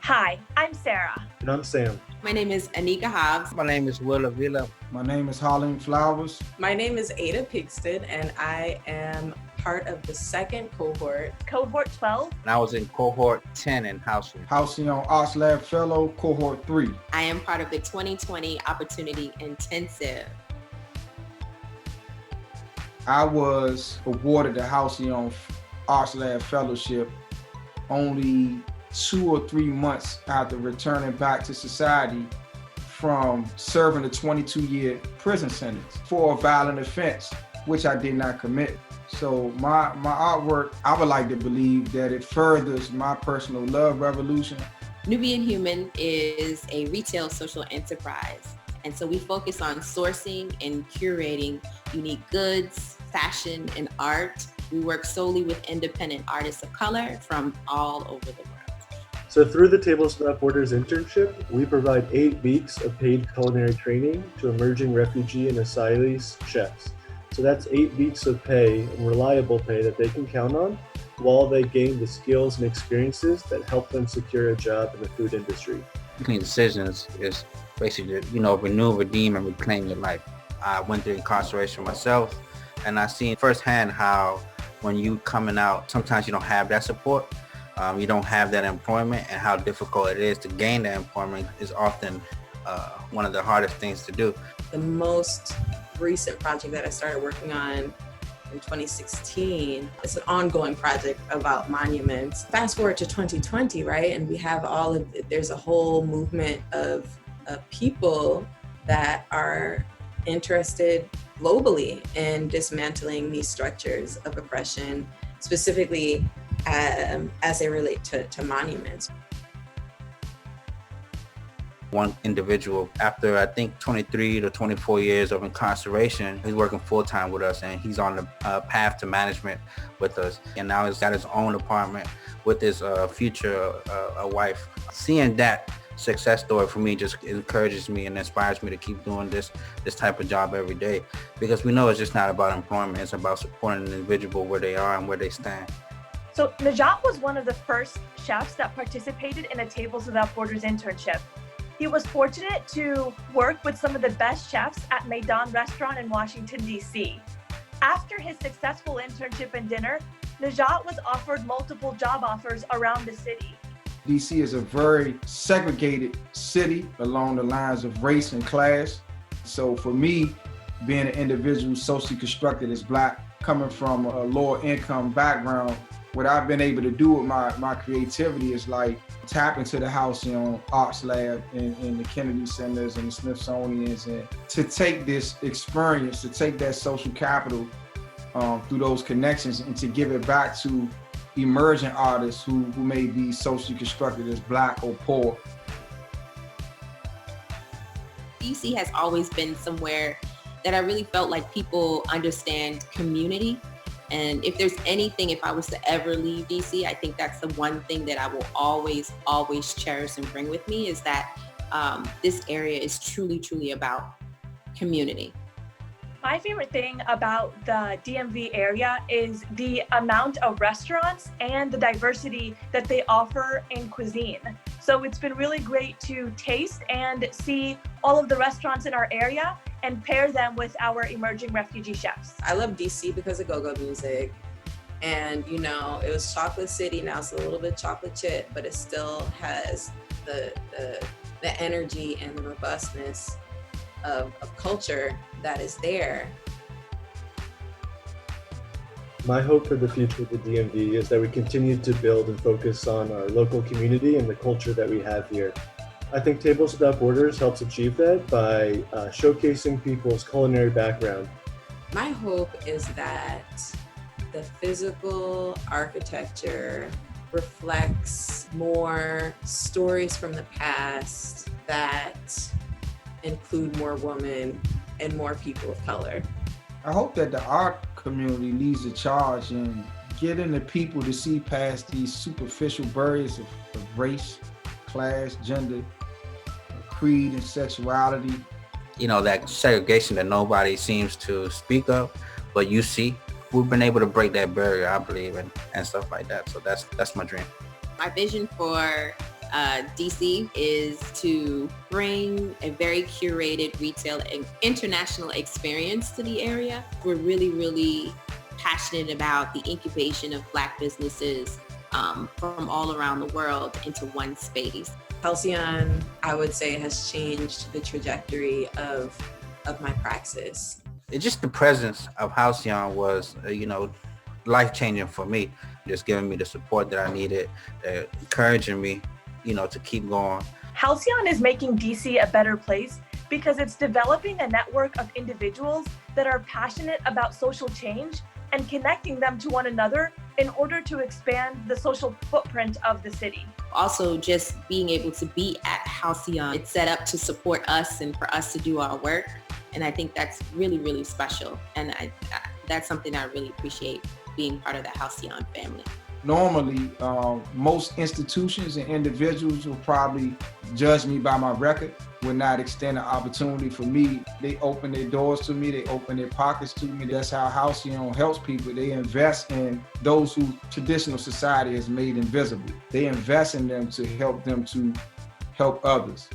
Hi, I'm Sarah. And I'm Sam. My name is Anika Hobbs. My name is Willa Villa. My name is Holland Flowers. My name is Ada Pigston, and I am part of the second cohort. Cohort 12. And I was in cohort 10 in Halcyon Arts Lab Fellow, cohort 3. I am part of the 2020 Opportunity Intensive. I was awarded the Halcyon Arts Lab Fellowship only 2 or 3 months after returning back to society from serving a 22-year prison sentence for a violent offense, which I did not commit. So my artwork, I would like to believe that it furthers my personal love revolution. Nubian Human is a retail social enterprise. And so we focus on sourcing and curating unique goods, fashion, and art. We work solely with independent artists of color from all over the world. So through the Tables Without Borders internship, we provide 8 weeks of paid culinary training to emerging refugee and asylees chefs. So that's 8 weeks of pay and reliable pay that they can count on while they gain the skills and experiences that help them secure a job in the food industry. Making decisions is basically, renew, redeem, and reclaim your life. I went through incarceration myself, and I seen firsthand how when you coming out, sometimes you don't have that support. You don't have that employment, and how difficult it is to gain that employment is often one of the hardest things to do. The most recent project that I started working on in 2016, it's an ongoing project about monuments. Fast forward to 2020, right? And we have there's a whole movement of people that are interested globally in dismantling these structures of oppression, specifically as they relate to monuments. One individual, after I think 23 to 24 years of incarceration, he's working full-time with us, and he's on the path to management with us. And now he's got his own apartment with his future wife. Seeing that success story for me just encourages me and inspires me to keep doing this type of job every day, because we know it's just not about employment, it's about supporting an individual where they are and where they stand. So Najat was one of the first chefs that participated in a Tables Without Borders internship. He was fortunate to work with some of the best chefs at Maidan Restaurant in Washington, D.C. After his successful internship and dinner, Najat was offered multiple job offers around the city. D.C. is a very segregated city along the lines of race and class. So for me, being an individual socially constructed as Black, coming from a lower income background, what I've been able to do with my creativity is like tap into the Halcyon Arts Lab and the Kennedy Centers and the Smithsonian's, and to take this experience, to take that social capital through those connections and to give it back to emerging artists who may be socially constructed as Black or poor. DC has always been somewhere that I really felt like people understand community. And if there's anything, if I was to ever leave DC, I think that's the one thing that I will always, always cherish and bring with me, is that this area is truly, truly about community. My favorite thing about the DMV area is the amount of restaurants and the diversity that they offer in cuisine. So it's been really great to taste and see all of the restaurants in our area and pair them with our emerging refugee chefs. I love DC because of go-go music. And it was Chocolate City, now it's a little bit chocolate chip, but it still has the energy and the robustness of culture that is there. My hope for the future of the DMV is that we continue to build and focus on our local community and the culture that we have here. I think Tables Without Borders helps achieve that by showcasing people's culinary background. My hope is that the physical architecture reflects more stories from the past that include more women and more people of color. I hope that the art community leads the charge in getting the people to see past these superficial barriers of race, class, gender, creed, and sexuality. That segregation that nobody seems to speak of, but you see, we've been able to break that barrier, I believe, and stuff like that. So that's my dream. My vision for DC is to bring a very curated retail and international experience to the area. We're really, really passionate about the incubation of Black businesses from all around the world into one space. Halcyon, I would say, has changed the trajectory of my praxis. It's just the presence of Halcyon was, life-changing for me. Just giving me the support that I needed, encouraging me, to keep going. Halcyon is making DC a better place because it's developing a network of individuals that are passionate about social change and connecting them to one another in order to expand the social footprint of the city. Also, just being able to be at Halcyon, it's set up to support us and for us to do our work. And I think that's really, really special. And that's something I really appreciate, being part of the Halcyon family. Normally, most institutions and individuals will probably judge me by my record, would not extend an opportunity for me. They open their doors to me, they open their pockets to me. That's how Halcyon helps people. They invest in those who traditional society has made invisible. They invest in them to help others.